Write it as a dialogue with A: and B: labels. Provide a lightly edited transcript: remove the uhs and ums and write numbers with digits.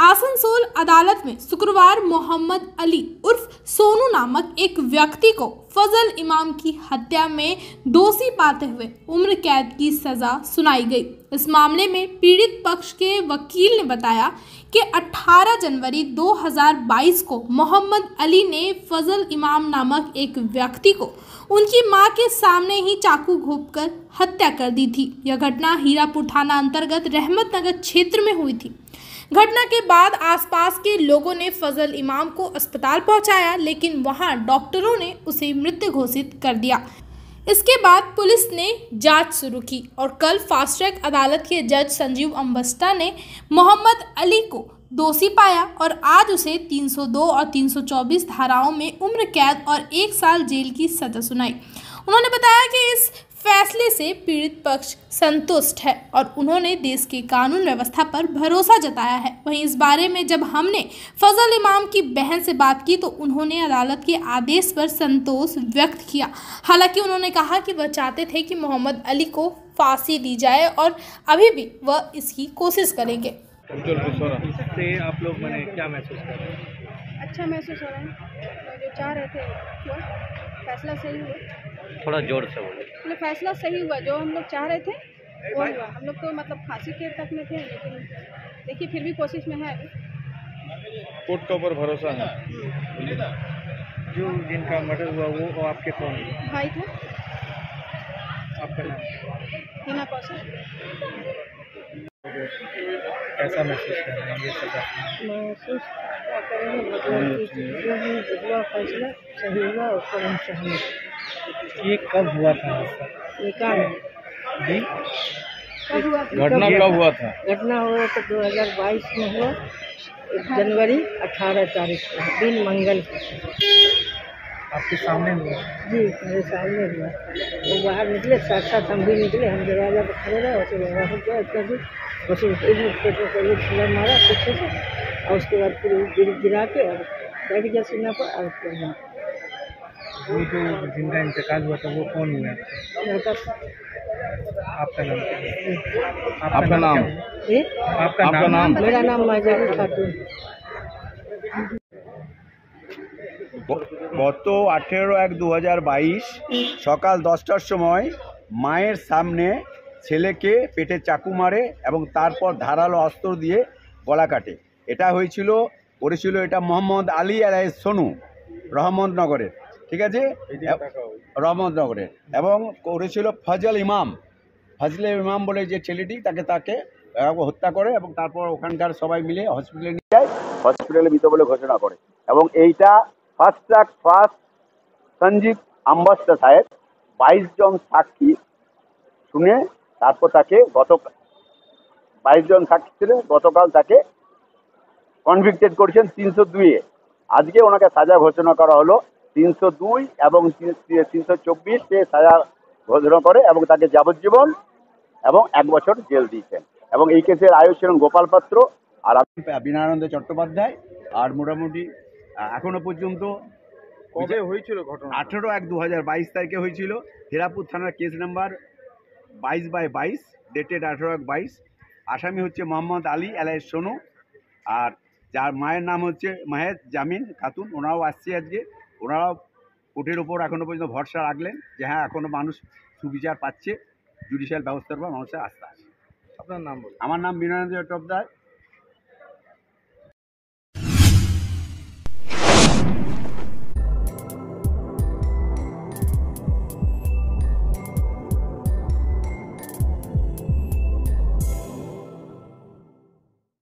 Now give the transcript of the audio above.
A: आसनसोल अदालत में शुक्रवार मोहम्मद अली उर्फ सोनू नामक एक व्यक्ति को फजल इमाम की हत्या में दोषी पाते हुए उम्र कैद की सजा सुनाई गई। इस मामले में पीड़ित पक्ष के वकील ने बताया कि 18 जनवरी 2022 को मोहम्मद अली ने फजल इमाम नामक एक व्यक्ति को उनकी मां के सामने ही चाकू घोंपकर हत्या कर दी थी। यह घटना हीरापुर थाना अंतर्गत रहमत नगर क्षेत्र में हुई थी। घटना के बाद आसपास के लोगों ने फजल इमाम को अस्पताल पहुंचाया, लेकिन वहां डॉक्टरों ने उसे मृत घोषित कर दिया। इसके बाद पुलिस ने जांच शुरू की और कल फास्ट ट्रैक अदालत के जज संजीव अम्बस्टा ने मोहम्मद अली को दोषी पाया और आज उसे 302 और 324 धाराओं में उम्र कैद और 1 साल जेल की सजा सुनाई। उन्होंने बताया कि इस फैसले से पीड़ित पक्ष संतुष्ट है और उन्होंने देश की कानून व्यवस्था पर भरोसा जताया है। वहीं इस बारे में जब हमने फजल इमाम की बहन से बात की तो उन्होंने अदालत के आदेश पर संतोष व्यक्त किया। हालांकि उन्होंने कहा कि वह चाहते थे कि मोहम्मद अली को फांसी दी जाए और अभी भी वह इसकी कोशिश करेंगे।
B: इससे आप लोग मैंने क्या महसूस कर रहे हैं?
C: अच्छा महसूस हो रहा है। जो चाह रहे थे वो फैसला सही हुआ।
B: थोड़ा जोर से बोले।
C: मतलब फैसला सही हुआ, जो हम लोग चाह रहे थे वो हुआ। हम लोग तो मतलब फांसी के तक में थे, लेकिन देखिए फिर भी कोशिश में है।
B: कोर्ट के ऊपर भरोसा है। जो जिनका मर्डर हुआ वो आपके कौन
C: भाई था?
B: आपका नाम?
C: हिना कौशल।
B: कैसा महसूस कर रहे हैं ये सजा?
C: महसूस क्या करेंगे, मतलब जो भी हुआ फैसला सही हुआ उसको हम सहमत।
B: ये कब हुआ था हादसा?
C: ये काम
B: जी?
C: कब हुआ?
B: घटना कब हुआ था?
C: घटना हुआ तो 2022 में हुआ, 1 जनवरी 18 तारीख को, दिन मंगल को।
B: आपके सामने हुआ?
C: जी मेरे सामने हुआ। वो बाहर निकले, साथ साथ हम भी निकले। हम दरवाजा पर खड़े रहे, उसे बाहर हो गया इतना भी बस एक छुरा मारा पीछे से और उसके बाद फिर गिरा के और बैठ गया सीना पर। और
B: वो जो जिनका इंतकाल हुआ था वो कौन हुआ? आपका नाम? आपका नाम? आपका नाम?
C: मेरा नाम माजरी खातून।
D: গত 18/1/2022 সকাল 10টার সময় মায়ের সামনে ছেলেকে পেটে চাকু মারে এবং তারপর ধারালো অস্ত্র দিয়ে গলা কাটে। এটা করেছিল এটা মোহাম্মদ আলী আলাইহিস সোনু রহমতনগরের, ঠিক আছে, রহমতনগরের, এবং করেছিল ফজল ইমাম বলে যে ছেলেটি তাকে হত্যা করে এবং তারপর ওখানকার সবাই মিলে হসপিটালে নিয়ে যায়, হসপিটালে মৃত বলে ঘোষণা করে। এবং এইটা ফার্স্ট ট্র্যাক সঞ্জীব আম্বাস্তা সাহেব 22 জন সাক্ষী শুনে তারপর তাকে 22 জন সাক্ষী ছিলেন, গতকাল তাকে কনভিক্টেড করেছেন 302-এ। আজকে ওনাকে সাজা ঘোষণা করা হলো 302 এবং 324 সাজা ঘোষণা করে এবং তাকে যাবজ্জীবন এবং 1 বছর জেল দিয়েছেন। এবং এই কেসের আয়ু ছিলেন গোপাল পাত্র আর বিনয়ানন্দ চট্টোপাধ্যায়। আর মোটামুটি এখনো পর্যন্ত
B: কবে হয়েছিল ঘটনা?
D: 18/1/2022 তারিখে হয়েছিল। হীরাপুর থানার কেস নাম্বার 22/22 ডেটেড 18/1/22। আসামি হচ্ছে মোহাম্মদ আলী আলাইহিস সোনু আর যার মায়ের নাম হচ্ছে মাহেদ জামিন খাতুন। ওনারাও আসছে আজকে। ওনারাও কোর্টের ওপর এখনো পর্যন্ত ভরসা রাখলেন যে হ্যাঁ এখনো মানুষ সুবিচার পাচ্ছে, জুডিশিয়াল ব্যবস্থার উপর মানুষের আস্থা আছে।
B: আপনার নাম বলুন।
D: আমার নাম বিনয়ানন্দ চট্টোপাধ্যায়।